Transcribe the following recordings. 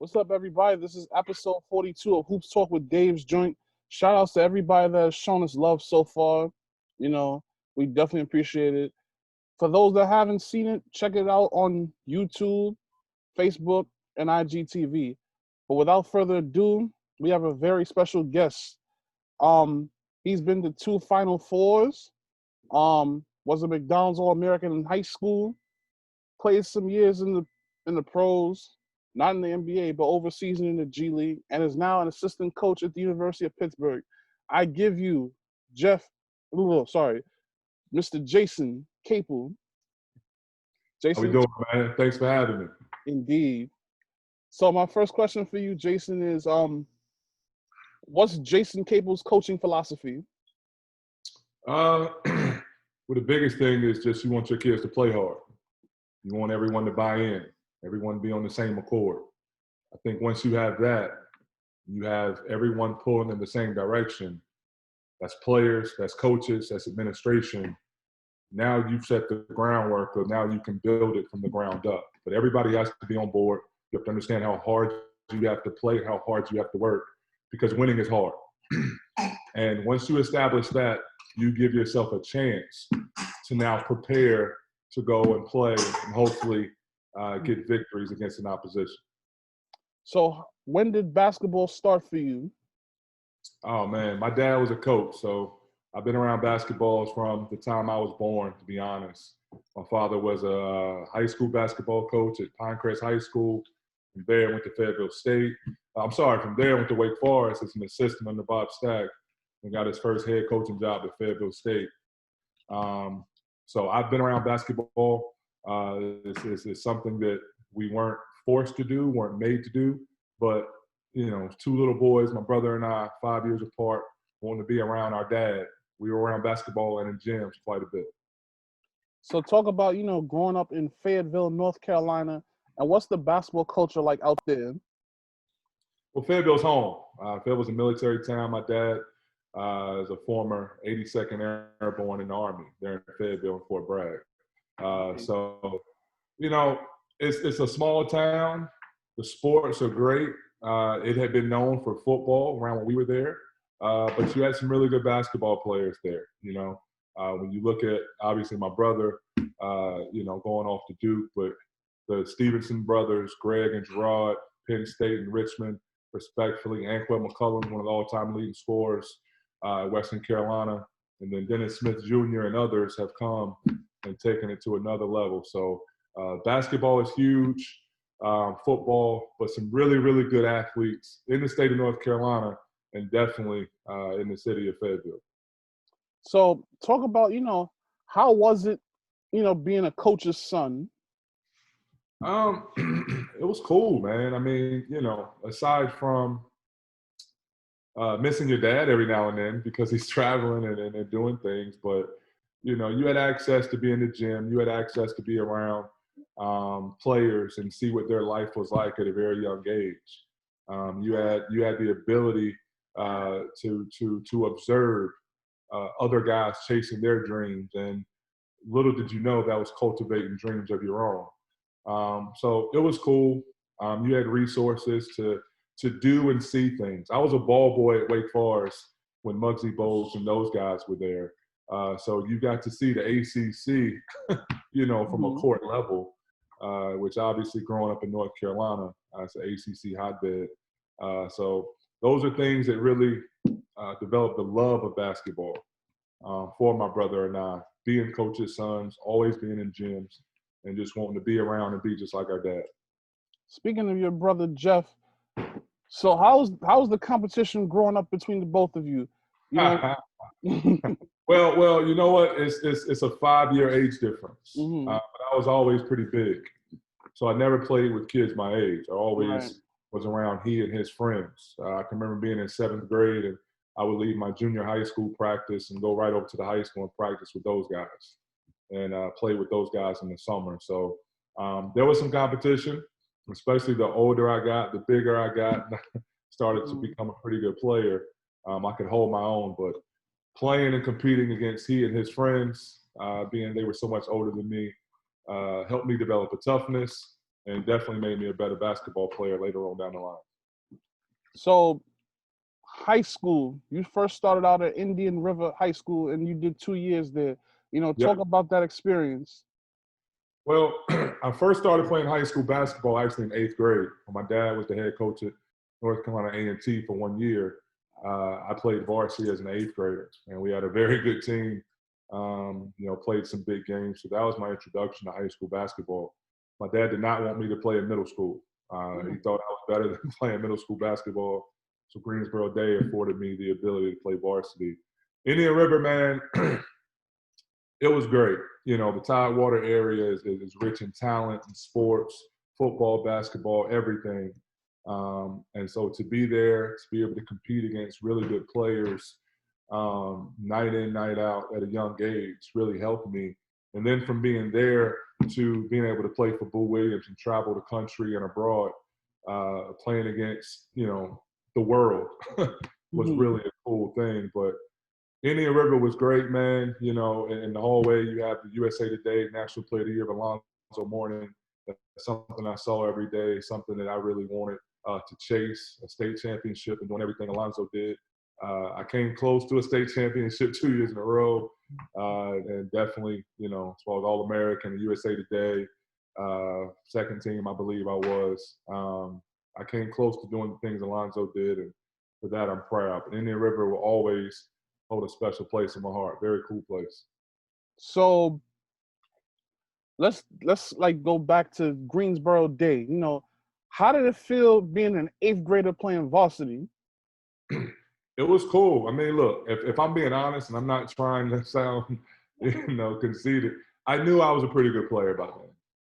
What's up, everybody? This is episode 42 of Hoops Talk with Dave's Joint. Shout outs to everybody that has shown us love so far. We definitely appreciate it. For those that haven't seen it, check it out on YouTube, Facebook, and IGTV. But without further ado, we have a very special guest. He's been to 2 Final Fours, was a McDonald's All-American in high school, played some years in the pros, not in the NBA, but overseas in the G League, and is now an assistant coach at the University of Pittsburgh. I give you Mr. Jason Capel. How we doing, man? Thanks for having me. Indeed. So my first question for you, Jason, is what's Jason Capel's coaching philosophy? Well, the biggest thing is just you want your kids to play hard. You want everyone to buy in, everyone to be on the same accord. I think once you have that, you have everyone pulling in the same direction. That's players, that's coaches, that's administration. Now you've set the groundwork, or now you can build it from the ground up. But everybody has to be on board. You have to understand how hard you have to play, how hard you have to work, because winning is hard. And once you establish that, you give yourself a chance to now prepare to go and play and hopefully get victories against an opposition. So when did basketball start for you? Oh, man, my dad was a coach, so I've been around basketball from the time I was born, to be honest. My father was a high school basketball coach at Pinecrest High School. From there, went to Fayetteville State. From there, went to Wake Forest as an assistant under Bob Stack and got his first head coaching job at Fayetteville State. So I've been around basketball. It's something that we weren't forced to do, weren't made to do. But, 2 little boys, my brother and I, 5 years apart, wanted to be around our dad. We were around basketball and in gyms quite a bit. So talk about, growing up in Fayetteville, North Carolina, and what's the basketball culture like out there? Well, Fayetteville's home. Fayetteville's a military town. My dad is a former 82nd Airborne in the Army there in Fayetteville and Fort Bragg. It's a small town. The sports are great. It had been known for football around when we were there, but you had some really good basketball players there. When you look at, obviously, my brother, going off to Duke, but the Stevenson brothers, Greg and Gerard, Penn State and Richmond, respectfully, Anquette McCullum, one of the all-time leading scorers at Western Carolina, and then Dennis Smith Jr. and others have come and taken it to another level. So basketball is huge, football, but some really, really good athletes in the state of North Carolina and definitely in the city of Fayetteville. So talk about, how was it, being a coach's son? It was cool, man. I mean, aside from missing your dad every now and then because he's traveling and doing things, but, you had access to be in the gym. You had access to be around players and see what their life was like at a very young age. You had the ability to observe other guys chasing their dreams, and little did you know that was cultivating dreams of your own. So it was cool. You had resources to do and see things. I was a ball boy at Wake Forest when Muggsy Bogues and those guys were there. So you got to see the ACC, from a court level, which obviously growing up in North Carolina, it's an ACC hotbed. So those are things that really developed the love of basketball for my brother and I, being coaches' sons, always being in gyms, and just wanting to be around and be just like our dad. Speaking of your brother, Jeff, so how's the competition growing up between the both of you? Well, you know what? It's a 5-year age difference. Mm-hmm. But I was always pretty big. So I never played with kids my age. I always was around he and his friends. I can remember being in 7th grade, and I would leave my junior high school practice and go right over to the high school and practice with those guys and play with those guys in the summer. So there was some competition, especially the older I got, the bigger I got, started to become a pretty good player. I could hold my own, but playing and competing against he and his friends, being they were so much older than me, helped me develop a toughness, and definitely made me a better basketball player later on down the line. So, high school, you first started out at Indian River High School, and you did 2 years there. Yep. Talk about that experience. Well, I first started playing high school basketball actually in 8th grade. My dad was the head coach at North Carolina A&T for 1 year. I played varsity as an 8th grader, and we had a very good team. Played some big games. So that was my introduction to high school basketball. My dad did not want me to play in middle school. He thought I was better than playing middle school basketball. So Greensboro Day afforded me the ability to play varsity. Indian River, man, it was great. The Tidewater area is rich in talent and sports, football, basketball, everything. And so to be there, to be able to compete against really good players, night in, night out at a young age really helped me. And then from being there to being able to play for Boo Williams and travel the country and abroad, playing against, the world was really a cool thing. But Indian River was great, man. In the hallway, you have the USA Today National Player of the Year of Alonzo Mourning. That's something I saw every day, something that I really wanted to chase, a state championship and doing everything Alonzo did. I came close to a state championship 2 years in a row, and definitely, as far as All-American, USA Today, second team, I believe I was. I came close to doing the things Alonzo did, and for that, I'm proud. But Indian River will always hold a special place in my heart. Very cool place. So let's go back to Greensboro Day. How did it feel being an 8th grader playing varsity? It was cool. I mean, look, if I'm being honest, and I'm not trying to sound, conceited, I knew I was a pretty good player by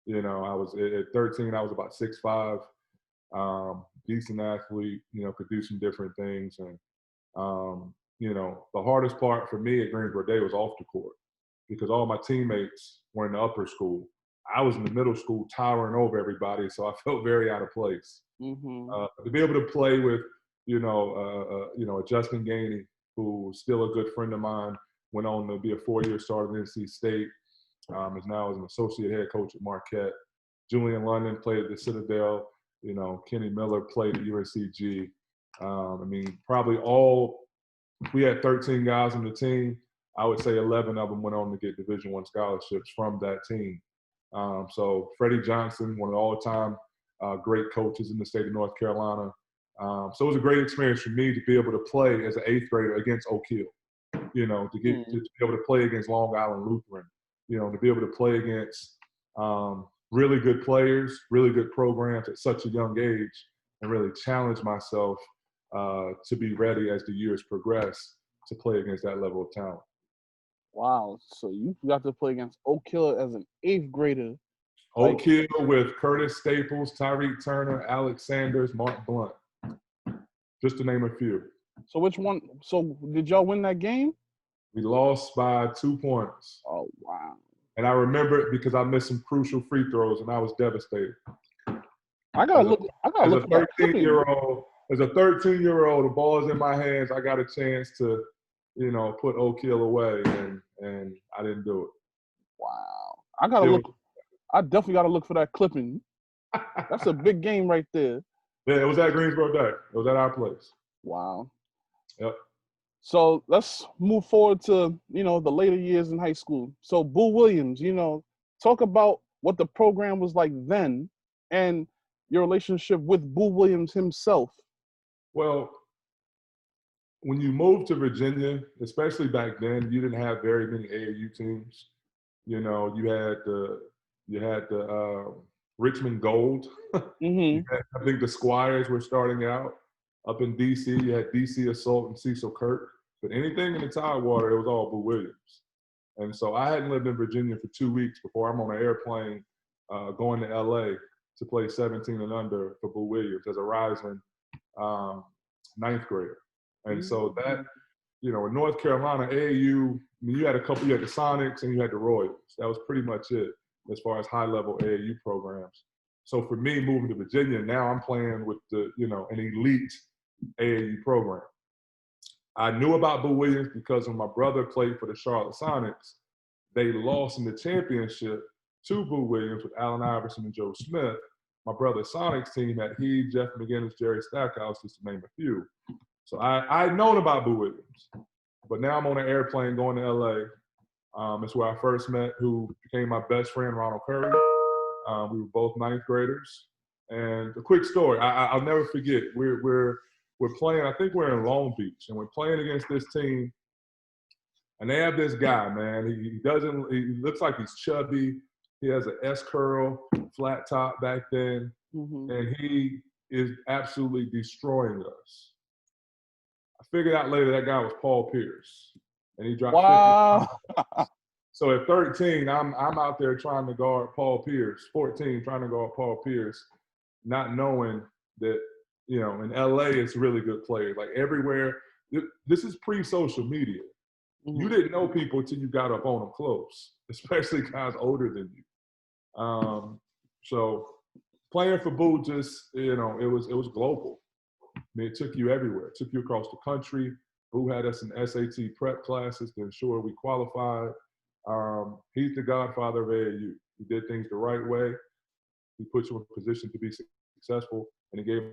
then. I was at 13. I was about 6'5", decent athlete. Could do some different things, and the hardest part for me at Greensboro Day was off the court, because all my teammates were in the upper school. I was in the middle school towering over everybody, so I felt very out of place. To be able to play with, Justin Gainey, who was still a good friend of mine, went on to be a 4-year starter at NC State, is now as an associate head coach at Marquette. Julian London played at the Citadel. Kenny Miller played at UNCG. We had 13 guys on the team. I would say 11 of them went on to get Division I scholarships from that team. So Freddie Johnson, one of the all-time great coaches in the state of North Carolina. So it was a great experience for me to be able to play as an 8th grader against Oak Hill, to be able to play against Long Island Lutheran, to be able to play against really good players, really good programs at such a young age, and really challenge myself to be ready as the years progress to play against that level of talent. Wow. So you got to play against Oak Hill as an 8th grader. Oak Hill with Curtis Staples, Tyreek Turner, Alex Sanders, Mark Blunt, just to name a few. So which one? So did y'all win that game? We lost by 2 points. Oh, wow. And I remember it because I missed some crucial free throws, and I was devastated. I gotta look for that clipping. As a 13-year-old, the ball's in my hands. I got a chance to, put Oak Hill away, and I didn't do it. Wow. I definitely gotta look for that clipping. That's a big game right there. Yeah, it was at Greensboro Day. It was at our place. Wow. Yep. So let's move forward to, the later years in high school. So Boo Williams, talk about what the program was like then and your relationship with Boo Williams himself. Well, when you moved to Virginia, especially back then, you didn't have very many AAU teams. You had the Richmond Gold. I think the Squires were starting out. Up in D.C., you had D.C. Assault and Cecil Kirk. But anything in the Tidewater, it was all Boo Williams. And so I hadn't lived in Virginia for 2 weeks before I'm on an airplane going to L.A. to play 17 and under for Boo Williams as a rising 9th grader. And so that, in North Carolina, AAU, you had the Sonics and you had the Royals. That was pretty much it as far as high-level AAU programs. So for me, moving to Virginia, now I'm playing with an elite AAU program. I knew about Boo Williams because when my brother played for the Charlotte Sonics, they lost in the championship to Boo Williams with Allen Iverson and Joe Smith. my brother Sonic's team had he, Jeff McGinnis, Jerry Stackhouse, just to name a few. So I'd known about Boo Williams, but now I'm on an airplane going to LA. It's where I first met who became my best friend, Ronald Curry. We were both ninth graders. And a quick story, I'll never forget. We're playing, I think we're in Long Beach, and we're playing against this team. And they have this guy, man. He looks like he's chubby. He has an S curl, flat top back then. Mm-hmm. And he is absolutely destroying us. I figured out later that guy was Paul Pierce. And he dropped 50 pounds. So at 13, I'm out there trying to guard Paul Pierce. 14, trying to guard Paul Pierce, not knowing that, you know, in LA, it's really good players. Like everywhere, this is pre-social media. Mm-hmm. You didn't know people until you got up on them close, especially guys older than you. So playing for Boo just, you know, it was global. I mean, it took you everywhere. It took you across the country. Boo had us in SAT prep classes to ensure we qualified. He's the godfather of AAU. He did things the right way. He put you in a position to be successful, and he gave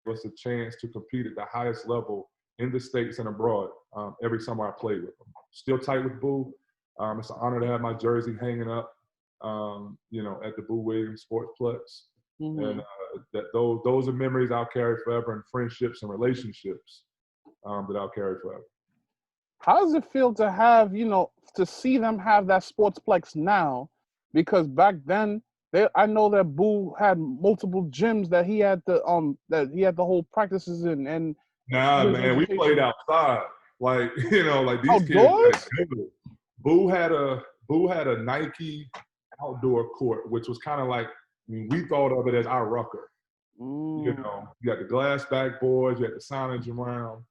us a chance to compete at the highest level in the States and abroad every summer I played with him. Still tight with Boo. It's an honor to have my jersey hanging up, you know, at the Boo Williams Sportsplex. Mm-hmm. And those are memories I'll carry forever, and friendships and relationships that I'll carry forever. How does it feel to have, you know, to see them have that sportsplex now? Because back then, I know that Boo had multiple gyms that he had to hold practices in. And nah, man, we played outside. Like, you know, like these outdoors? Kids. Boo had a Nike outdoor court, which was kind of like, I mean, we thought of it as our Rucker. You know, you got the glass backboards, you had the signage around.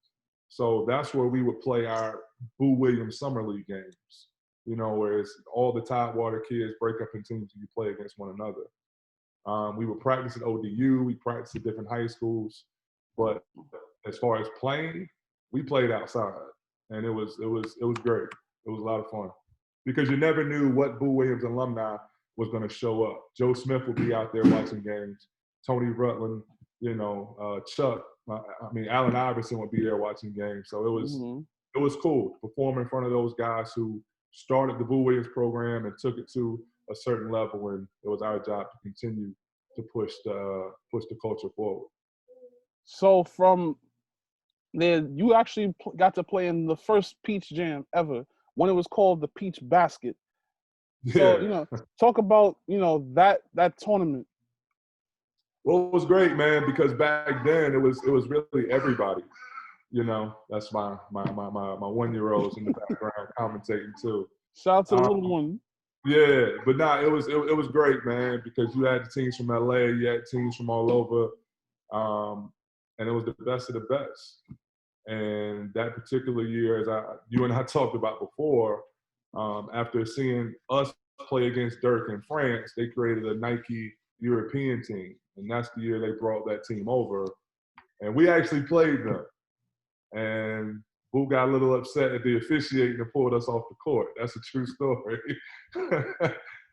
So that's where we would play our Boo Williams Summer League games, you know, where it's all the Tidewater kids break up in teams and you play against one another. We would practice at ODU, we practiced at different high schools, but as far as playing, we played outside, and it was great. It was a lot of fun because you never knew what Boo Williams alumni was going to show up. Joe Smith would be out there watching games. Tony Rutland, you know, Chuck. Allen Iverson would be there watching games. So it was cool to perform in front of those guys who started the Boo Williams program and took it to a certain level, and it was our job to continue to push the culture forward. So from there, you actually got to play in the first Peach Jam ever, when it was called the Peach Basket. Yeah. So, you know, talk about, you know, that tournament. Well, it was great, man, because back then it was really everybody. You know, that's my 1-year-olds in the background commentating too. Shout out to the little one. Yeah, but it was great, man, because you had teams from LA, you had teams from all over, and it was the best of the best. And that particular year, as you and I talked about before, after seeing us play against Dirk in France, they created a Nike European team, and that's the year they brought that team over, and we actually played them. And Boo got a little upset at the officiating and pulled us off the court. That's a true story.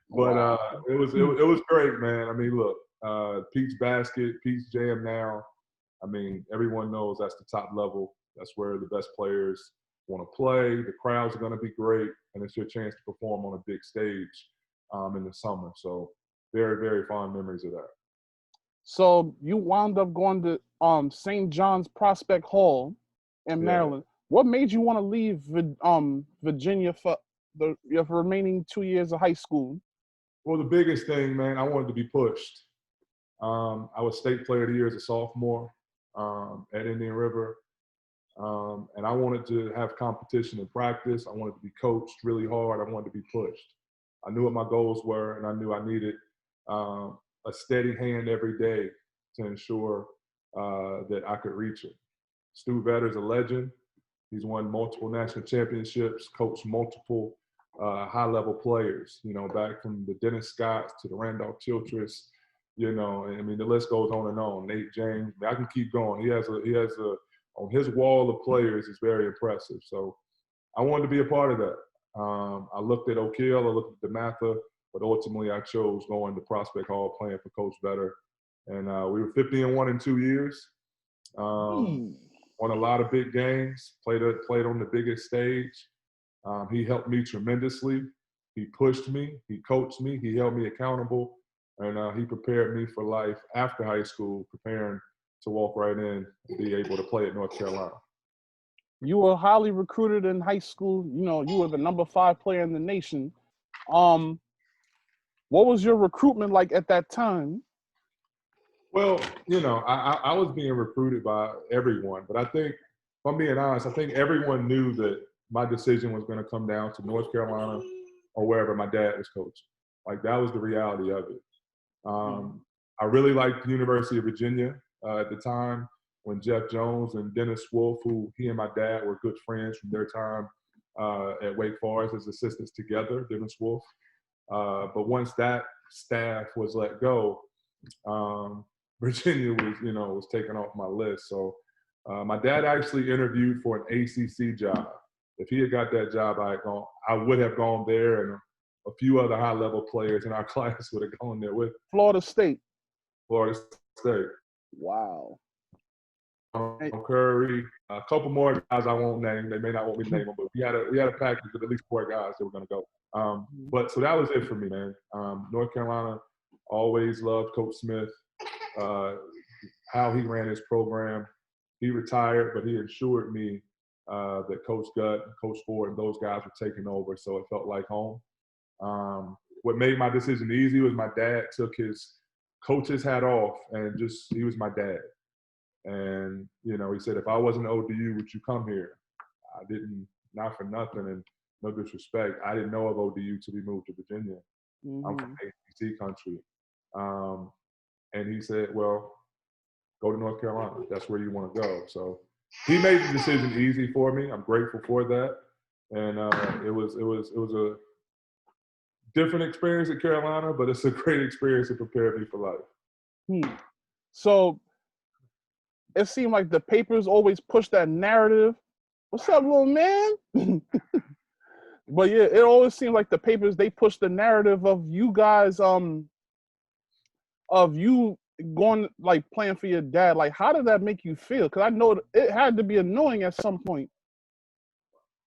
But it was great, man. I mean, look, Peach Basket, Peach Jam now. I mean, everyone knows that's the top level. That's where the best players want to play. The crowds are going to be great, and it's your chance to perform on a big stage in the summer. So very, very fond memories of that. So you wound up going to St. John's Prospect Hall in Maryland. What made you want to leave Virginia for your remaining 2 years of high school? Well, the biggest thing, man, I wanted to be pushed. I was state player of the year as a sophomore at Indian River. And I wanted to have competition in practice. I wanted to be coached really hard. I wanted to be pushed. I knew what my goals were, and I knew I needed a steady hand every day to ensure that I could reach it. Stu Vetter's a legend. He's won multiple national championships, coached multiple high-level players, you know, back from the Dennis Scotts to the Randolph Childress, you know, and I mean, the list goes on and on. Nate James, I can keep going. He has a on his wall of players is very impressive. So I wanted to be a part of that. I looked at Oak Hill, I looked at DeMatha, but ultimately I chose going to Prospect Hall, playing for Coach Vetter. And we were 50-1 in 2 years. Won a lot of big games, played on the biggest stage. He helped me tremendously. He pushed me, he coached me, he held me accountable, and he prepared me for life after high school, preparing to walk right in and be able to play at North Carolina. You were highly recruited in high school. You know, you were the number 5 player in the nation. What was your recruitment like at that time? Well, you know, I was being recruited by everyone, but I think, if I'm being honest, I think everyone knew that my decision was going to come down to North Carolina or wherever my dad was coaching. Like, that was the reality of it. I really liked the University of Virginia at the time when Jeff Jones and Dennis Wolf, who he and my dad were good friends from their time at Wake Forest as assistants together, Dennis Wolf. But once that staff was let go, Virginia was taken off my list. So my dad actually interviewed for an ACC job. If he had got that job, I would have gone there, and a few other high-level players in our class would have gone there with. Florida State. Florida State. Wow. Curry, a couple more guys I won't name. They may not want me to name them, but we had a package of at least 4 guys that were going to go. But so that was it for me, man. North Carolina, always loved Coach Smith, how he ran his program. He retired, but he assured me that Coach Gutt, Coach Ford, and those guys were taking over, so it felt like home. What made my decision easy was my dad took his coach's hat off and he was my dad. And, you know, he said, if I wasn't ODU, would you come here? I didn't, not for nothing, and no disrespect, I didn't know of ODU till we moved to Virginia. I'm from ACC country. And he said, well, go to North Carolina. That's where you want to go. So he made the decision easy for me. I'm grateful for that. And it was a different experience at Carolina, but it's a great experience to prepare me for life. So it seemed like the papers always push that narrative. What's up, little man? But yeah, it always seemed like the papers, they push the narrative of you guys, of you going, like, playing for your dad. Like, how did that make you feel? Because I know it had to be annoying at some point.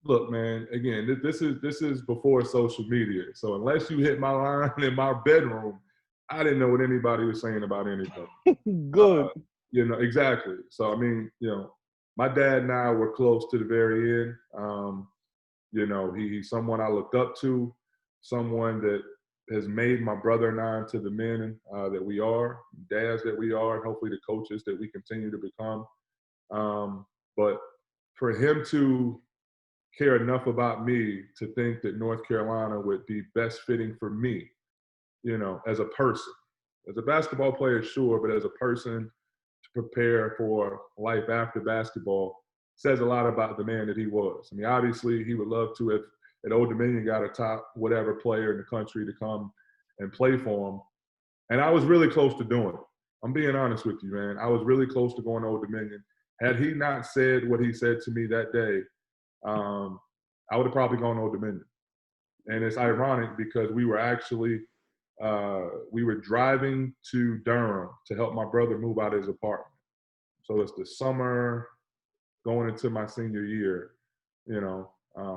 Look, man, again, this is before social media. So unless you hit my line in my bedroom, I didn't know what anybody was saying about anything. Good. You know, exactly. So, I mean, you know, my dad and I were close to the very end. You know, he's someone I looked up to, someone that has made my brother and I into the men that we are, dads that we are, and hopefully the coaches that we continue to become. But for him to care enough about me to think that North Carolina would be best fitting for me, you know, as a person. As a basketball player, sure, but as a person to prepare for life after basketball says a lot about the man that he was. I mean, obviously, he would love to, if at Old Dominion got a top whatever player in the country to come and play for him. And I was really close to doing it. I'm being honest with you, man. I was really close to going to Old Dominion. Had he not said what he said to me that day, I would have probably gone to Old Dominion. And it's ironic because we were actually we were driving to Durham to help my brother move out of his apartment. So it's the summer going into my senior year, you know,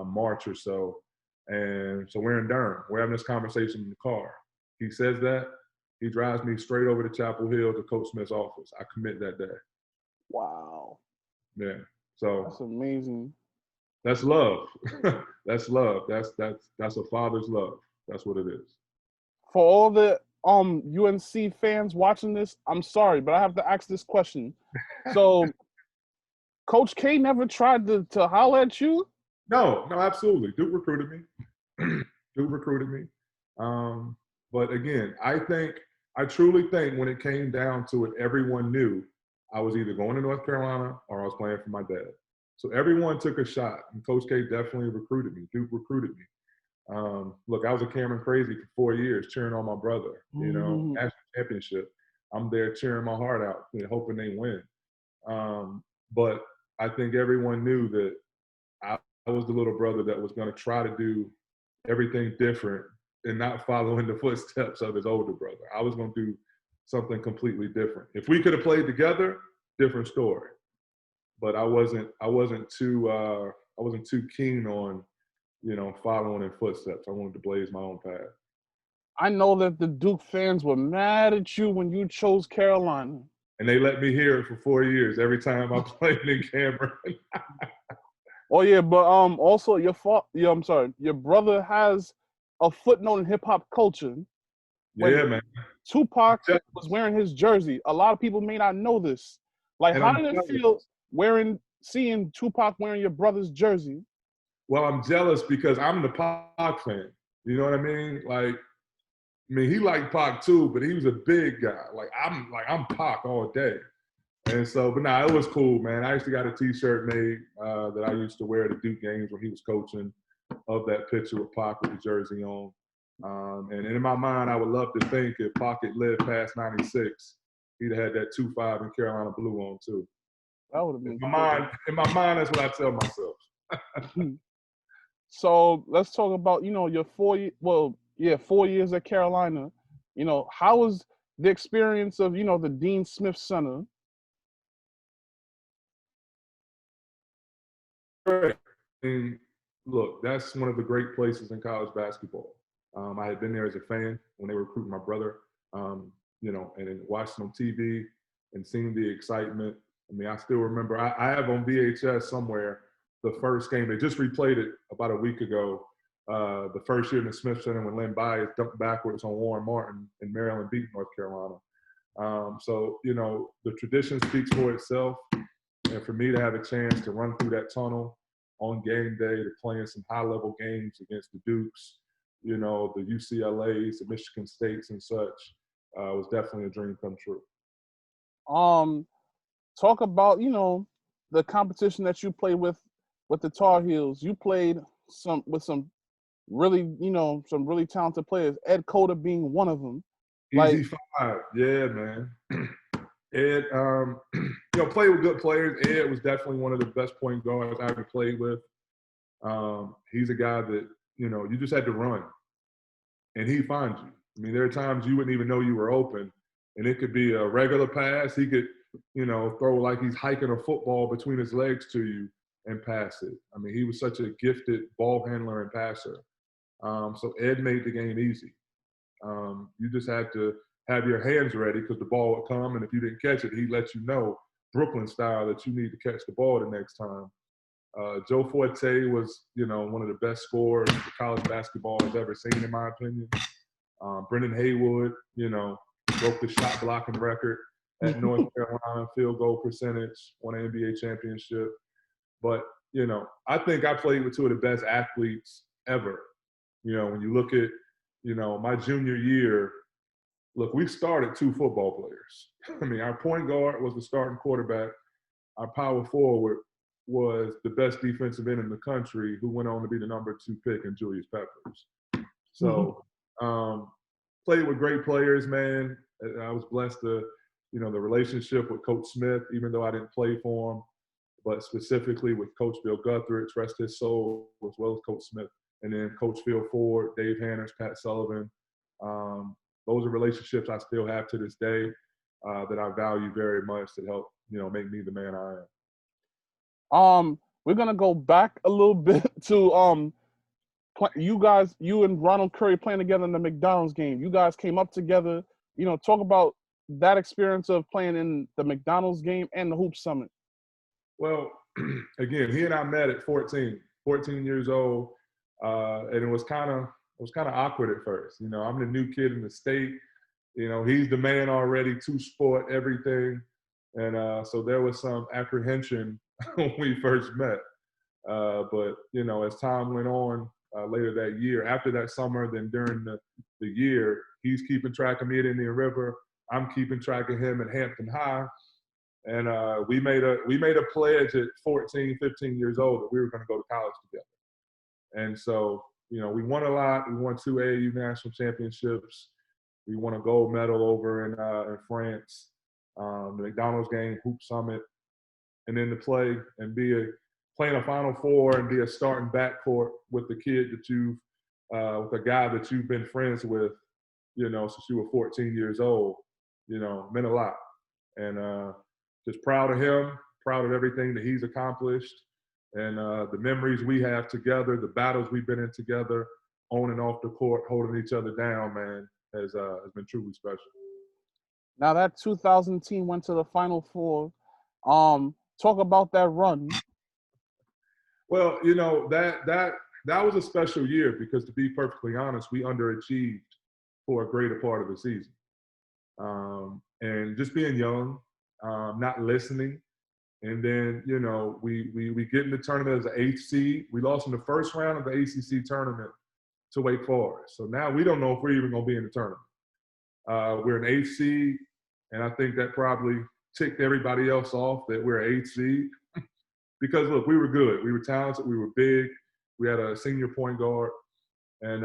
March or so. And so we're in Durham. We're having this conversation in the car. He says that. He drives me straight over to Chapel Hill to Coach Smith's office. I commit that day. Wow. Yeah. So that's amazing. That's love. That's love. That's a father's love. That's what it is. For all the UNC fans watching this, I'm sorry, but I have to ask this question. So Coach K never tried to holler at you? No, absolutely. Duke recruited me. But again, I truly think when it came down to it, everyone knew I was either going to North Carolina or I was playing for my dad. So everyone took a shot, and Coach K definitely recruited me. Duke recruited me. Look, I was a Cameron Crazy for 4 years cheering on my brother, you know, national championship. I'm there cheering my heart out, hoping they win. But I think everyone knew that I was the little brother that was going to try to do everything different and not follow in the footsteps of his older brother. I was going to do something completely different. If we could have played together, different story. But I wasn't too keen on, following in footsteps. I wanted to blaze my own path. I know that the Duke fans were mad at you when you chose Carolina. And they let me hear it for 4 years every time I played in Cameron. Oh yeah, but also your brother has a footnote in hip hop culture. Yeah, man. Tupac was wearing his jersey. A lot of people may not know this. Like, And how did it feel seeing Tupac wearing your brother's jersey? Well, I'm jealous because I'm the Pac fan. You know what I mean? Like, he liked Pac too, but he was a big guy. I'm Pac all day. And so, but it was cool, man. I actually got a T-shirt made that I used to wear at the Duke games when he was coaching, of that picture with Pac with the jersey on. And in my mind, I would love to think if Pac had lived past 96, he'd have had that 2-5 in Carolina blue on too. That would have been in my mind, that's what I tell myself. So let's talk about, your 4 years at Carolina. How was the experience of, the Dean Smith Center? And look, that's one of the great places in college basketball. I had been there as a fan when they were recruiting my brother, and then watching on TV and seeing the excitement. I still remember, I have on VHS somewhere the first game. They just replayed it about a week ago, the first year in the Smith Center when Len Bias dunked backwards on Warren Martin and Maryland beat North Carolina. So, the tradition speaks for itself. And for me to have a chance to run through that tunnel on game day, to play in some high-level games against the Dukes, the UCLAs, the Michigan States and such, was definitely a dream come true. Talk about, the competition that you played with the Tar Heels. You played with some really talented players, Ed Cota being one of them. Easy five. Yeah, man. Ed, played with good players. Ed was definitely one of the best point guards I ever played with. He's a guy that, you just had to run, and he'd find you. There are times you wouldn't even know you were open, and it could be a regular pass. He could, throw like he's hiking a football between his legs to you and pass it. He was such a gifted ball handler and passer. So Ed made the game easy. You just had to have your hands ready because the ball would come, and if you didn't catch it, he'd let you know, Brooklyn style, that you need to catch the ball the next time. Joe Forte was, one of the best scorers that college basketball has ever seen, in my opinion. Brendan Haywood, broke the shot blocking record at North Carolina, field goal percentage, won an NBA championship. But, I think I played with two of the best athletes ever. When you look at, my junior year, look, we started two football players. Our point guard was the starting quarterback. Our power forward was the best defensive end in the country, who went on to be the number 2 pick in Julius Peppers. So, played with great players, man. I was blessed to, the relationship with Coach Smith, even though I didn't play for him, but specifically with Coach Bill Guthridge, rest his soul, as well as Coach Smith. And then Coach Phil Ford, Dave Hanners, Pat Sullivan. Those are relationships I still have to this day that I value very much, that help, make me the man I am. We're gonna go back a little bit to you and Ronald Curry playing together in the McDonald's game. You guys came up together. Talk about that experience of playing in the McDonald's game and the Hoop Summit. Well, again, he and I met at 14 years old, and it was kind of awkward at first. I'm the new kid in the state. He's the man already, 2-sport, everything. And so there was some apprehension when we first met. But, as time went on later that year, after that summer, then during the year, he's keeping track of me at Indian River. I'm keeping track of him at Hampton High. And we made a pledge at 14, 15 years old that we were going to go to college together. And so, we won a lot. We won 2 AAU national championships. We won a gold medal over in France, the McDonald's game, Hoop Summit, and then to play and playing a Final Four and be a starting backcourt with the kid with a guy that you've been friends with, since you were 14 years old. meant a lot. And just proud of him, proud of everything that he's accomplished, and the memories we have together, the battles we've been in together, on and off the court, holding each other down, man, has been truly special. Now that 2000 team went to the Final Four. Talk about that run. Well, that was a special year because, to be perfectly honest, we underachieved for a greater part of the season. And just being young, not listening. And then, we get in the tournament as an 8th seed. We lost in the first round of the ACC tournament to Wake Forest. So now we don't know if we're even going to be in the tournament. We're an 8th seed, and I think that probably ticked everybody else off that we're an 8th seed. Because, look, we were good. We were talented. We were big. We had a senior point guard. And,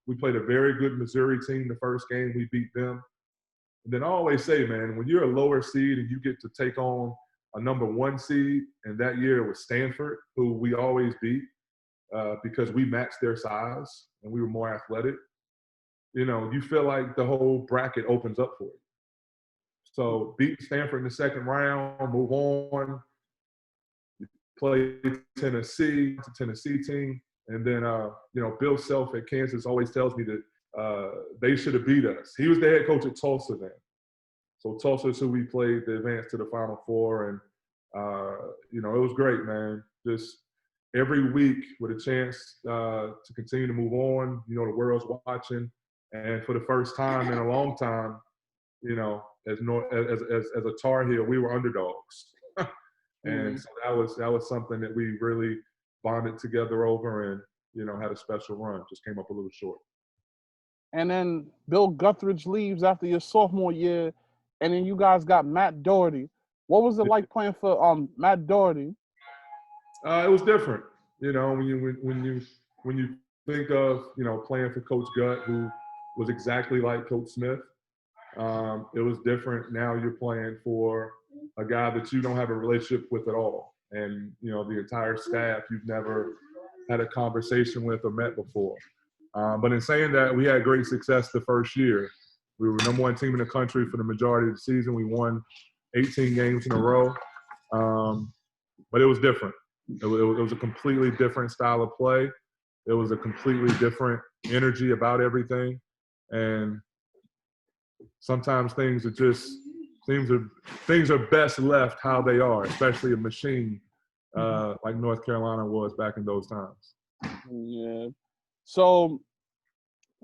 we played a very good Missouri team the first game. We beat them. And then I always say, man, when you're a lower seed and you get to take on a number 1 seed, and that year it was Stanford, who we always beat because we matched their size and we were more athletic, you feel like the whole bracket opens up for you. So beat Stanford in the second round, move on, play Tennessee, the Tennessee team. And then, Bill Self at Kansas always tells me that they should have beat us. He was the head coach at Tulsa then. So Tulsa is who we played to advance to the Final Four. And, it was great, man. Just every week with a chance to continue to move on. The world's watching. And for the first time in a long time, as a Tar Heel, we were underdogs. And so that was something that we really bonded together over and, had a special run. Just came up a little short. And then Bill Guthridge leaves after your sophomore year, and then you guys got Matt Doherty. What was it like playing for Matt Doherty? It was different. When you think of playing for Coach Gutt, who was exactly like Coach Smith, it was different. Now you're playing for a guy that you don't have a relationship with at all, and the entire staff you've never had a conversation with or met before. But in saying that, we had great success the first year. We were number 1 team in the country for the majority of the season. We won 18 games in a row. But it was different. It was a completely different style of play. It was a completely different energy about everything. And sometimes things are best left how they are, especially a machine like North Carolina was back in those times. Yeah. So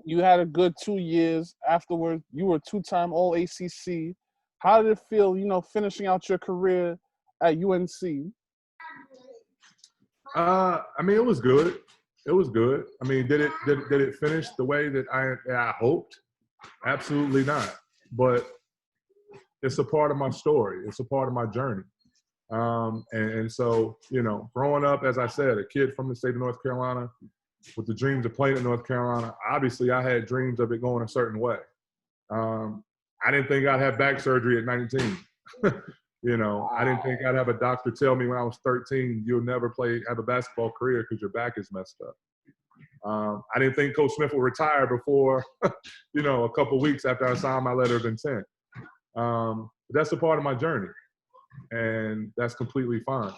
you had a good 2 years. Afterwards, you were 2-time All-ACC. How did it feel, finishing out your career at UNC? It was good. It was good. Did it finish the way that I hoped? Absolutely not. But it's a part of my story. It's a part of my journey. And so, growing up, as I said, a kid from the state of North Carolina with the dreams of playing in North Carolina, obviously I had dreams of it going a certain way. I didn't think I'd have back surgery at 19. I didn't think I'd have a doctor tell me when I was 13, you'll never have a basketball career because your back is messed up. I didn't think Coach Smith would retire before, a couple weeks after I signed my letter of intent. But that's a part of my journey, and that's completely fine.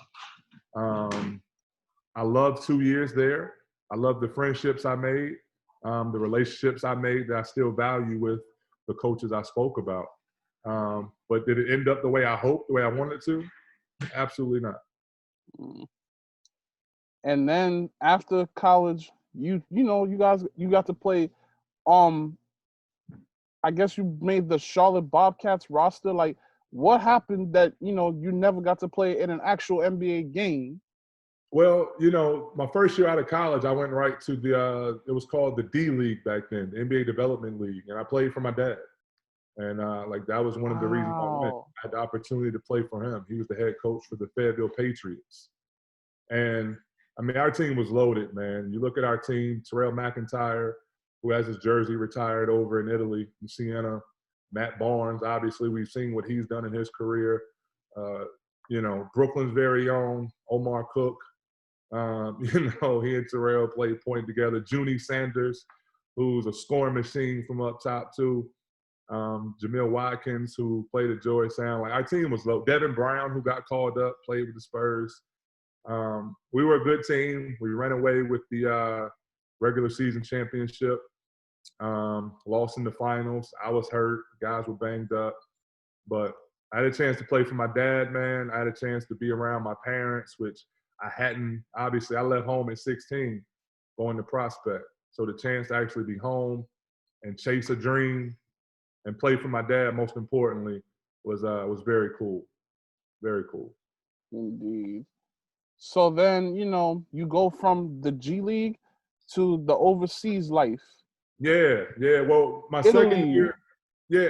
I loved 2 years there. I loved the friendships I made, the relationships I made that I still value with the coaches I spoke about. But did it end up the way I hoped, the way I wanted it to? Absolutely not. And then after college, you got to play. I guess you made the Charlotte Bobcats roster. Like, what happened that you never got to play in an actual NBA game? Well, my first year out of college, I went right to it was called the D League back then, the NBA Development League, and I played for my dad. And that was one of the reasons I went. I had the opportunity to play for him. He was the head coach for the Fayetteville Patriots. And our team was loaded, man. You look at our team, Terrell McIntyre, who has his jersey retired over in Italy, in Siena. Matt Barnes, obviously, we've seen what he's done in his career. Brooklyn's very own Omar Cook. He and Terrell played point together. Junie Sanders, who's a scoring machine from up top too. Jamil Watkins, who played at George Sound. Like, our team was low. Devin Brown, who got called up, played with the Spurs. We were a good team. We ran away with the regular season championship. Lost in the finals. I was hurt. Guys were banged up. But I had a chance to play for my dad, man. I had a chance to be around my parents, which I hadn't. Obviously, I left home at 16, going to Prospect. So the chance to actually be home and chase a dream and play for my dad, most importantly, was very cool. Very cool. Indeed. So then, you go from the G League to the overseas life. Yeah. Well, my Italy. second year,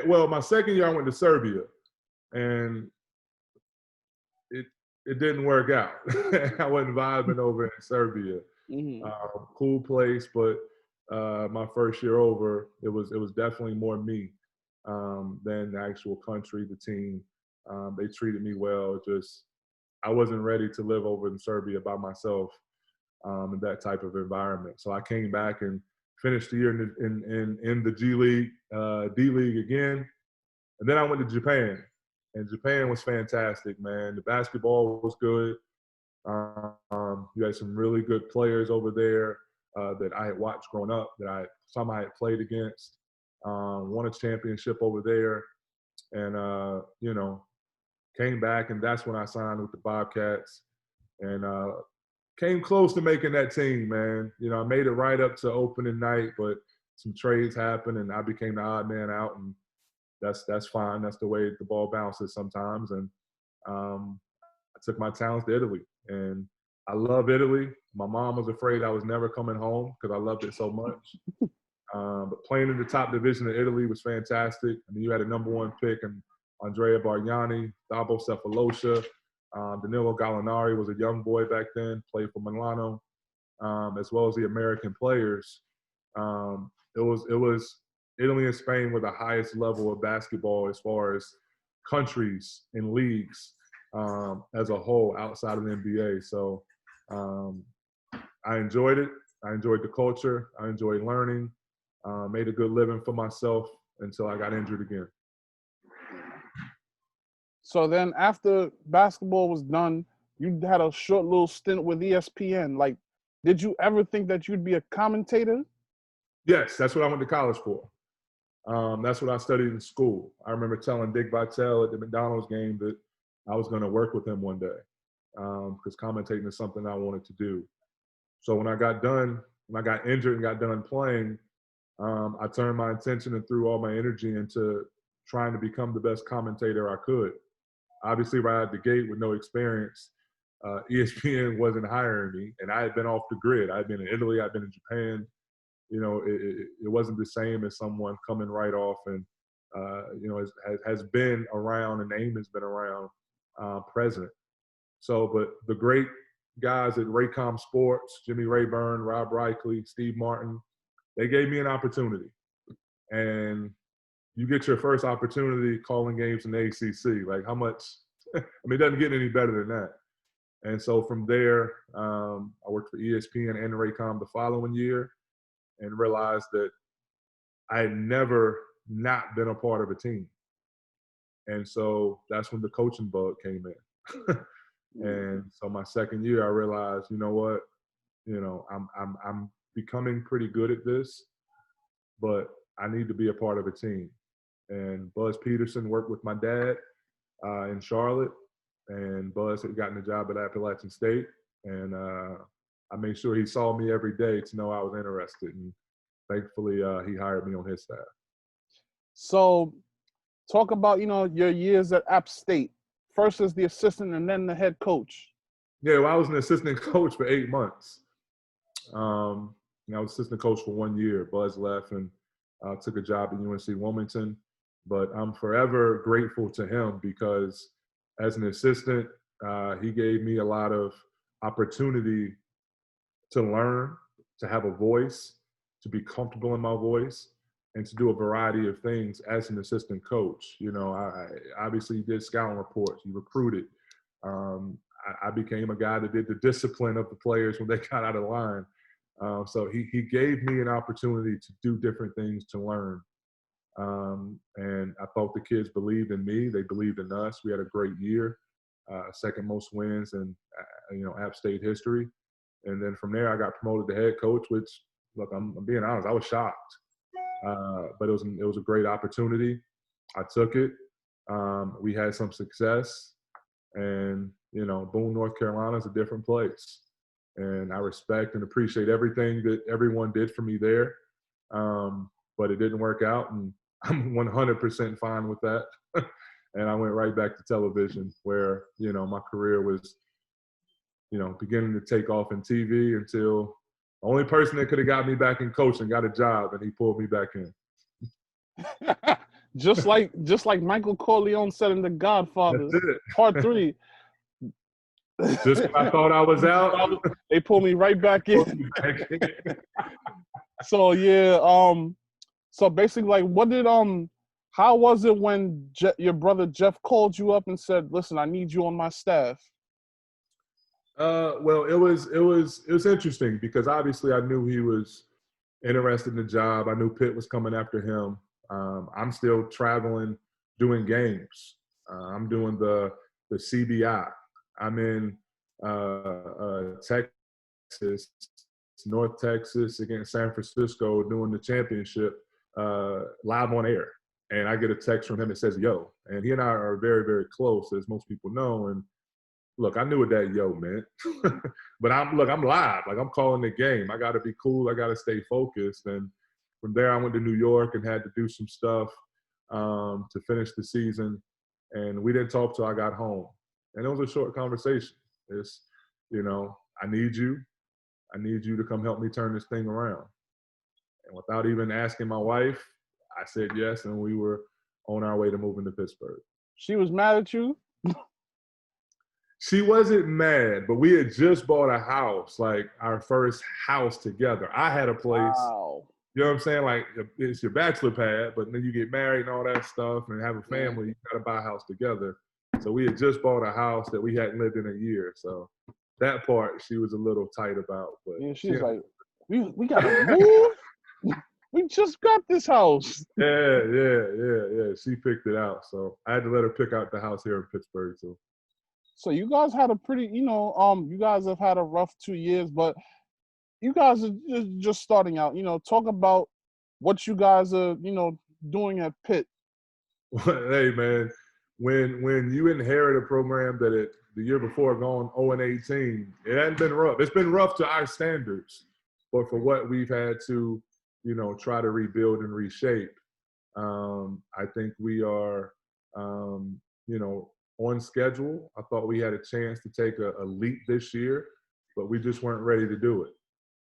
my second year I went to Serbia, and it didn't work out. I wasn't vibing over in Serbia. Mm-hmm. Cool place, but my first year over, it was definitely more me than the actual country, the team. They treated me well. Just I wasn't ready to live over in Serbia by myself in that type of environment. So I came back and finished the year in the G League, D League again, and then I went to Japan. And Japan was fantastic, man. The basketball was good. You had some really good players over there that I had watched growing up, some I had played against. Won a championship over there, and came back, and that's when I signed with the Bobcats, and came close to making that team, man. I made it right up to opening night, but some trades happened, and I became the odd man out, and that's fine. That's the way the ball bounces sometimes, and I took my talents to Italy, and I love Italy. My mom was afraid I was never coming home because I loved it so much. But playing in the top division of Italy was fantastic. I mean, you had a number one pick, and Andrea Bargnani, Thabo Cephalosha, Danilo Gallinari was a young boy back then, played for Milano, as well as the American players. It was Italy and Spain were the highest level of basketball as far as countries and leagues as a whole outside of the NBA. So I enjoyed it. I enjoyed the culture. I enjoyed learning. Made a good living for myself until I got injured again. So then after basketball was done, you had a short little stint with ESPN. Like, did you ever think that you'd be a commentator? Yes, that's what I went to college for. That's what I studied in school. I remember telling Dick Vitale at the McDonald's game that I was going to work with him one day because commentating is something I wanted to do. So when I got injured and got done playing, I turned my attention and threw all my energy into trying to become the best commentator I could. Obviously, right out the gate with no experience, ESPN wasn't hiring me, and I had been off the grid. I'd been in Italy, I'd been in Japan. It wasn't the same as someone coming right off and, has been around, and the name has been around, present. So, but the great guys at Raycom Sports, Jimmy Rayburn, Rob Reichley, Steve Martin, they gave me an opportunity. And you get your first opportunity calling games in the ACC. Like, how much – I mean, it doesn't get any better than that. And so from there, I worked for ESPN and Raycom the following year and realized that I had never not been a part of a team. And so that's when the coaching bug came in. And so my second year, I realized, you know what, I'm becoming pretty good at this, but I need to be a part of a team. And Buzz Peterson worked with my dad in Charlotte, and Buzz had gotten a job at Appalachian State, and I made sure he saw me every day to know I was interested, and thankfully he hired me on his staff. So talk about, your years at App State, first as the assistant and then the head coach. Yeah, well, I was an assistant coach for 8 months. I was assistant coach for 1 year. Buzz left and took a job at UNC Wilmington. But I'm forever grateful to him because as an assistant, he gave me a lot of opportunity to learn, to have a voice, to be comfortable in my voice, and to do a variety of things as an assistant coach. I obviously did scouting reports. He recruited. I became a guy that did the discipline of the players when they got out of line. So he gave me an opportunity to do different things, to learn. And I thought the kids believed in me. They believed in us. We had a great year, second most wins in App State history. And then from there, I got promoted to head coach. Which, look, I'm being honest, I was shocked, but it was a great opportunity. I took it. We had some success, and Boone, North Carolina is a different place, and I respect and appreciate everything that everyone did for me there. But it didn't work out, and I'm 100% fine with that. And I went right back to television, where my career was beginning to take off in TV, until the only person that could have got me back in coaching got a job, and he pulled me back in. just like Michael Corleone said in The Godfather Part 3. Just when I thought I was out, they pulled me right back in. So yeah, so basically, like, how was it when your brother Jeff called you up and said, "Listen, I need you on my staff"? Well, it was interesting, because obviously I knew he was interested in the job. I knew Pitt was coming after him. I'm still traveling, doing games. I'm doing the CBI. I'm in Texas, North Texas, against San Francisco, doing the championship live on air. And I get a text from him that says, "Yo." And he and I are very, very close, as most people know. And look, I knew what that yo meant. But I'm live. Like, I'm calling the game. I got to be cool. I got to stay focused. And from there, I went to New York and had to do some stuff to finish the season. And we didn't talk till I got home. And it was a short conversation. It's, I need you. I need you to come help me turn this thing around. And without even asking my wife, I said yes, and we were on our way to moving to Pittsburgh. She was mad at you? She wasn't mad, but we had just bought a house, like our first house together. I had a place. Wow. You know what I'm saying? Like, it's your bachelor pad, but then you get married and all that stuff and have a family, you got to buy a house together. So we had just bought a house that we hadn't lived in a year. So that part she was a little tight about. But yeah, she's like, we got to move? We just got this house. Yeah. She picked it out. So I had to let her pick out the house here in Pittsburgh. So you guys had a pretty, you guys have had a rough 2 years, but you guys are just starting out. Talk about what you guys are, doing at Pitt. Hey, man, when you inherit a program that the year before gone 0-18, it hasn't been rough. It's been rough to our standards, but for what we've had to, try to rebuild and reshape, I think we are, on schedule. I thought we had a chance to take a leap this year, but we just weren't ready to do it.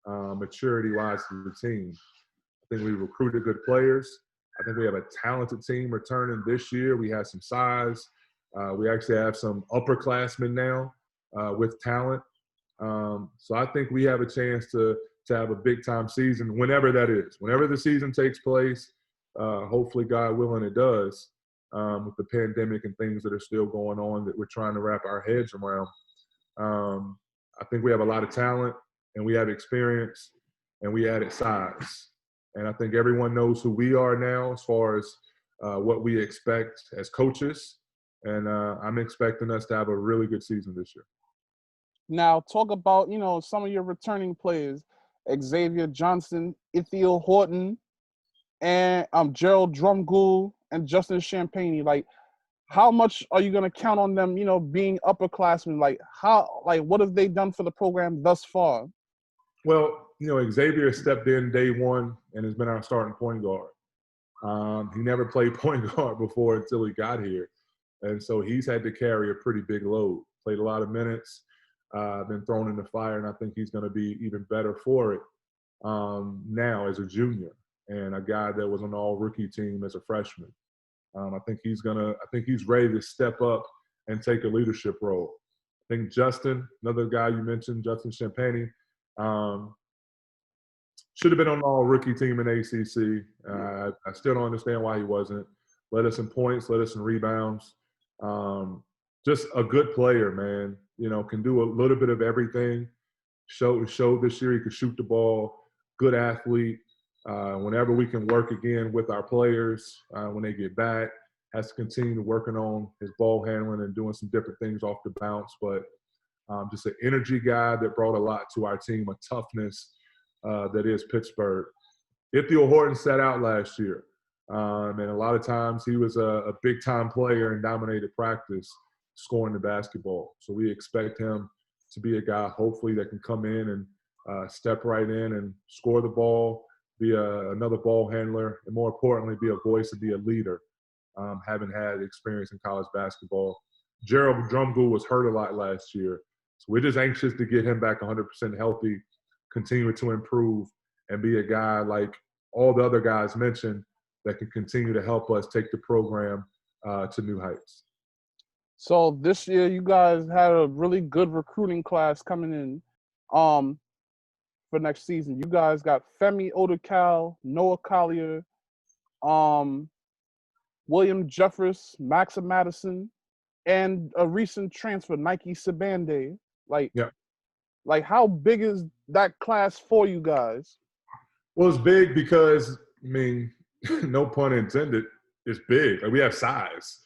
Maturity-wise to the team, I think we recruited good players. I think we have a talented team returning this year. We have some size. We actually have some upperclassmen now with talent. So I think we have a chance to have a big-time season, whenever that is. Whenever the season takes place, hopefully, God willing, it does, with the pandemic and things that are still going on that we're trying to wrap our heads around. I think we have a lot of talent, and we have experience, and we added size. And I think everyone knows who we are now as far as what we expect as coaches. And I'm expecting us to have a really good season this year. Now, talk about, some of your returning players: Xavier Johnson, Ithiel Horton, and Gerald Drumgoole and Justin Champagne. Like, how much are you going to count on them, being upperclassmen? Like, what have they done for the program thus far? Well, Xavier stepped in day one and has been our starting point guard. He never played point guard before until he got here. And so he's had to carry a pretty big load. Played a lot of minutes, been thrown in the fire, and I think he's going to be even better for it now as a junior, and a guy that was on the all-rookie team as a freshman. I think he's ready to step up and take a leadership role. I think Justin, another guy you mentioned, Justin Champagne, should have been on the all-rookie team in ACC. I still don't understand why he wasn't. Led us in points, led us in rebounds. Just a good player, man. Can do a little bit of everything. Showed this year he could shoot the ball. Good athlete. Whenever we can work again with our players when they get back, has to continue working on his ball handling and doing some different things off the bounce. But just an energy guy that brought a lot to our team, a toughness that is Pittsburgh. Ithiel Horton sat out last year. And a lot of times he was a big-time player and dominated practice scoring the basketball. So we expect him to be a guy, hopefully, that can come in and step right in and score the ball, be another ball handler, and more importantly, be a voice and be a leader, having had experience in college basketball. Gerald Drumgoole was hurt a lot last year. So we're just anxious to get him back 100% healthy, continue to improve, and be a guy like all the other guys mentioned that can continue to help us take the program to new heights. So this year, you guys had a really good recruiting class coming in for next season. You guys got Femi Oducal, Noah Collier, William Jeffress, Maxa Madison, and a recent transfer, Nike Sabande. Like how big is that class for you guys? Well, it's big because, I mean, no pun intended, it's big. Like, we have size.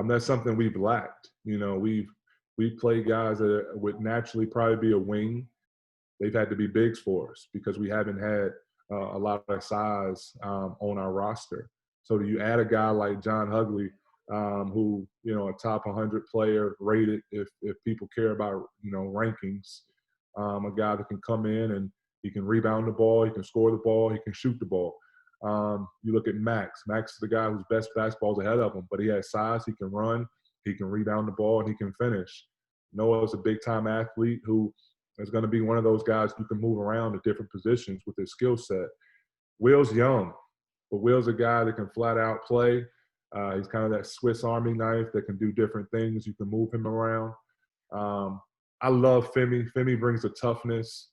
That's something we've lacked. You know, we play guys that would naturally probably be a wing. They've had to be bigs for us because we haven't had a lot of size on our roster. So you add a guy like John Hugley, who, you know, a top 100 player rated if people care about, you know, rankings, a guy that can come in and he can rebound the ball, he can score the ball, he can shoot the ball. You look at Max. Max is the guy whose best basketball is ahead of him, but he has size, he can run, he can rebound the ball, and he can finish. Noah's a big-time athlete who is going to be one of those guys who can move around to different positions with his skill set. Will's young, but Will's a guy that can flat-out play. He's kind of that Swiss Army knife that can do different things. You can move him around. I love Femi. Femi brings a toughness.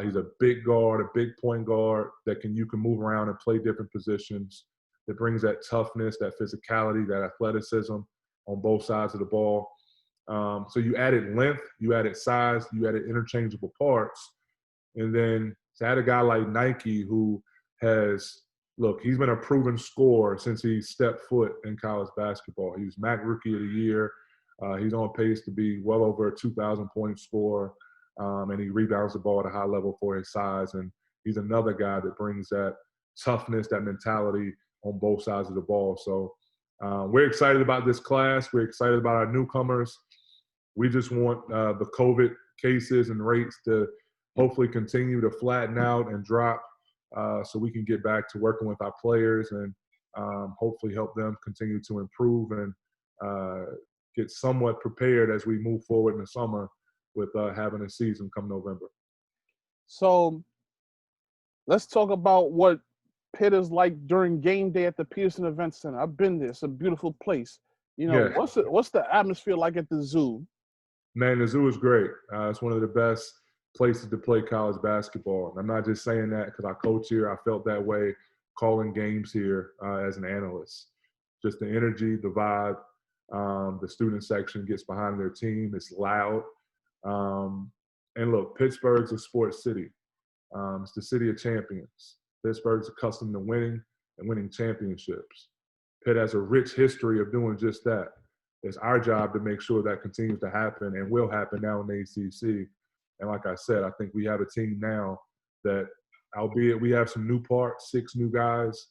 He's a big guard, a big point guard that you can move around and play different positions. That brings that toughness, that physicality, that athleticism on both sides of the ball. So you added length, you added size, you added interchangeable parts. And then to add a guy like Nike who he's been a proven scorer since he stepped foot in college basketball. He was MAC Rookie of the Year. He's on pace to be well over a 2,000-point scorer. And he rebounds the ball at a high level for his size. And he's another guy that brings that toughness, that mentality on both sides of the ball. So we're excited about this class. We're excited about our newcomers. We just want the COVID cases and rates to hopefully continue to flatten out and drop so we can get back to working with our players and hopefully help them continue to improve and get somewhat prepared as we move forward in the summer with having a season come November. So let's talk about what Pitt is like during game day at the Peterson Event Center. I've been there. It's a beautiful place. You know, yeah. what's the atmosphere like at the zoo? Man, the zoo is great. It's one of the best places to play college basketball. And I'm not just saying that because I coach here. I felt that way calling games here as an analyst. Just the energy, the vibe, the student section gets behind their team. It's loud. And look, Pittsburgh's a sports city. It's the city of champions. Pittsburgh's accustomed to winning and winning championships. Pitt has a rich history of doing just that. It's our job to make sure that continues to happen and will happen now in the ACC. And like I said, I think we have a team now that, albeit we have some new parts, 6 new guys,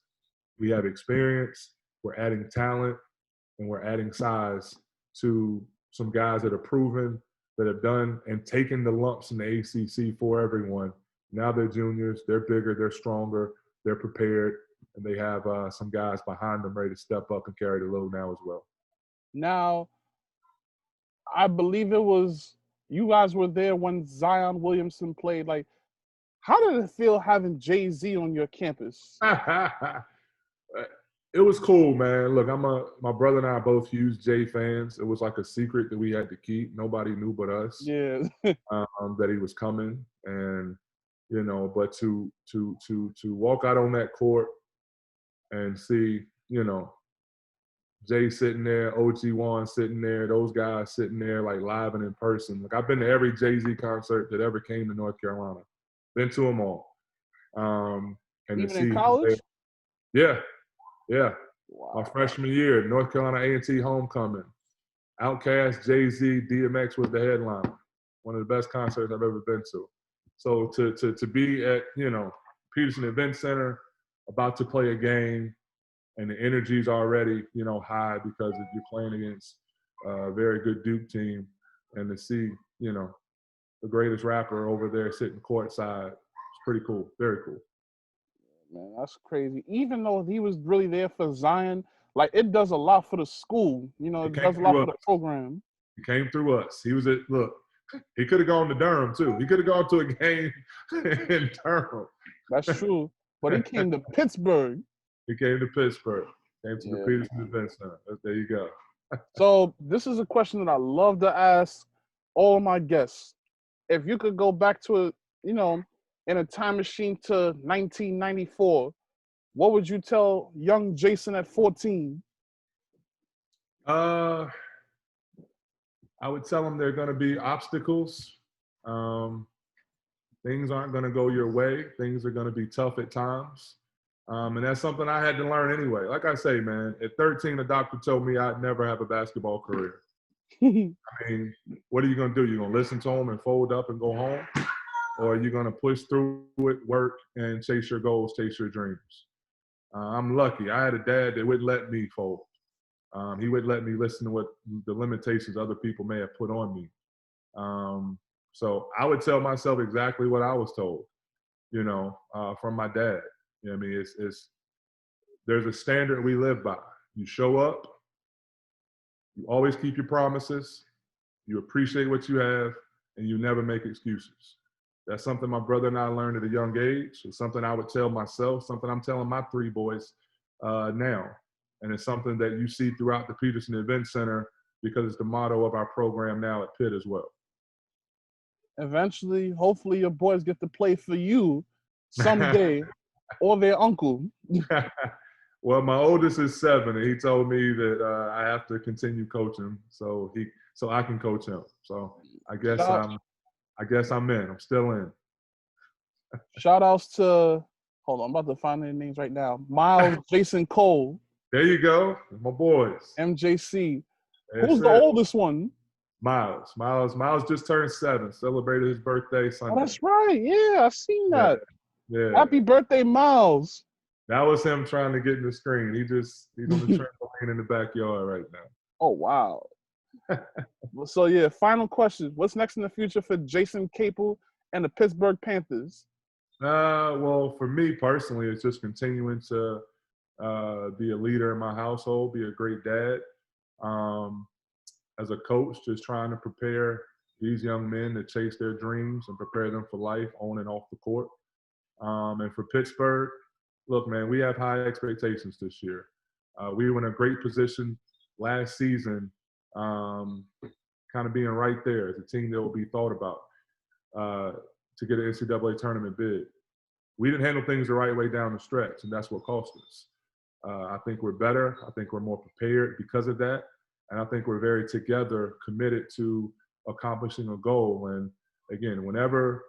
we have experience, we're adding talent, and we're adding size to some guys that are proven, that have done and taken the lumps in the ACC for everyone. Now they're juniors, they're bigger, they're stronger, they're prepared, and they have some guys behind them ready to step up and carry the load now as well. Now, I believe it was you guys were there when Zion Williamson played. Like, how did it feel having Jay-Z on your campus? It was cool, man. Look, my brother and I are both huge Jay fans. It was like a secret that we had to keep. Nobody knew but us. Yeah. That he was coming, and you know, but to walk out on that court and see, you know, Jay sitting there, OG Juan sitting there, those guys sitting there like live and in person. Like, I've been to every Jay-Z concert that ever came to North Carolina. Been to them all. And and to Even see in him there. college? Yeah, yeah. Wow. My freshman year, North Carolina A&T homecoming. Outkast, Jay-Z, DMX was the headliner. One of the best concerts I've ever been to. So to be at, Peterson Event Center, about to play a game, and the energy's already, high because you're playing against a very good Duke team, and to see, the greatest rapper over there sitting courtside, it's pretty cool. Very cool. Man, that's crazy. Even though he was really there for Zion, like it does a lot for the school. It does a lot for the program. He came through us. He was he could have gone to Durham too. He could have gone to a game in Durham. That's true. But he came to Pittsburgh. He came to Pittsburgh. Came to the Peterson Event Center. There you go. So this is a question that I love to ask all of my guests. If you could go back to in a time machine to 1994, what would you tell young Jason at 14? I would tell him there are going to be obstacles. Things aren't going to go your way. Things are going to be tough at times. And that's something I had to learn anyway. Like I say, man, at 13, a doctor told me I'd never have a basketball career. I mean, what are you going to do? You're going to listen to him and fold up and go home? Or are you going to push through it, work, and chase your goals, chase your dreams? I'm lucky. I had a dad that wouldn't let me fold. He wouldn't let me listen to what the limitations other people may have put on me. So I would tell myself exactly what I was told, from my dad. I mean, there's a standard we live by. You show up, you always keep your promises, you appreciate what you have, and you never make excuses. That's something my brother and I learned at a young age. It's something I would tell myself, something I'm telling my 3 boys now. And it's something that you see throughout the Peterson Event Center because it's the motto of our program now at Pitt as well. Eventually, hopefully your boys get to play for you someday or their uncle. Well, my oldest is 7, and he told me that I have to continue coaching so I can coach him. So I guess I'm in. I'm still in. Shout outs to, hold on, I'm about to find their names right now. Miles, Jason Cole. There you go. My boys. MJC. That's Who's the oldest one? Miles. Miles just turned 7. Celebrated his birthday Sunday. Oh, that's right. Yeah, I've seen that. Yeah. Happy birthday, Miles. That was him trying to get in the screen. He's on the trampoline in the backyard right now. Oh, wow. So, yeah, final question. What's next in the future for Jason Capel and the Pittsburgh Panthers? Well, for me personally, it's just continuing to be a leader in my household, be a great dad. As a coach, just trying to prepare these young men to chase their dreams and prepare them for life on and off the court. And for Pittsburgh, look, man, we have high expectations this year. We were in a great position last season, kind of being right there as a team that will be thought about to get an NCAA tournament bid. We didn't handle things the right way down the stretch, and that's what cost us. I think we're better. I think we're more prepared because of that. And I think we're very together, committed to accomplishing a goal. And again, whenever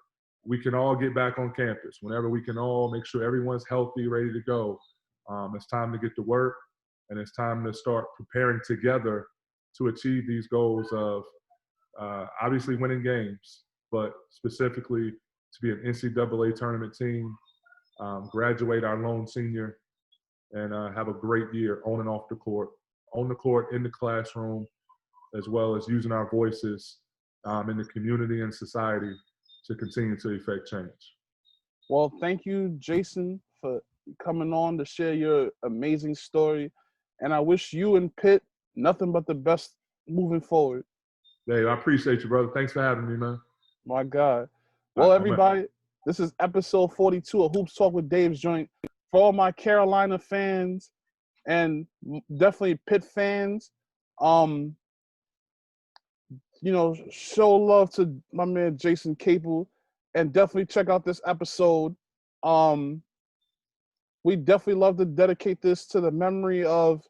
we can all get back on campus, whenever we can all make sure everyone's healthy, ready to go, it's time to get to work, and it's time to start preparing together to achieve these goals of obviously winning games, but specifically to be an NCAA tournament team, graduate our lone senior, and have a great year on and off the court, in the classroom, as well as using our voices in the community and society to continue to effect change. Well, thank you, Jason, for coming on to share your amazing story. And I wish you and Pitt nothing but the best moving forward. Dave, I appreciate you, brother. Thanks for having me, man. My God. Well, everybody, this is episode 42 of Hoops Talk with Dave's Joint. For all my Carolina fans and definitely Pitt fans, show love to my man Jason Capel, and definitely check out this episode. We definitely love to dedicate this to the memory of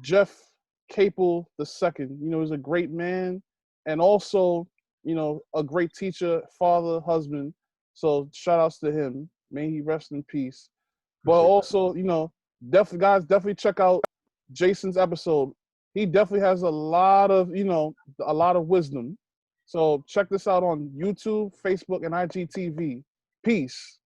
Jeff Capel II. He's a great man and also, a great teacher, father, husband. So shout outs to him. May he rest in peace. But also, you know, definitely check out Jason's episode. He definitely has a lot of, you know, a lot of wisdom. So check this out on YouTube, Facebook, and IGTV. Peace.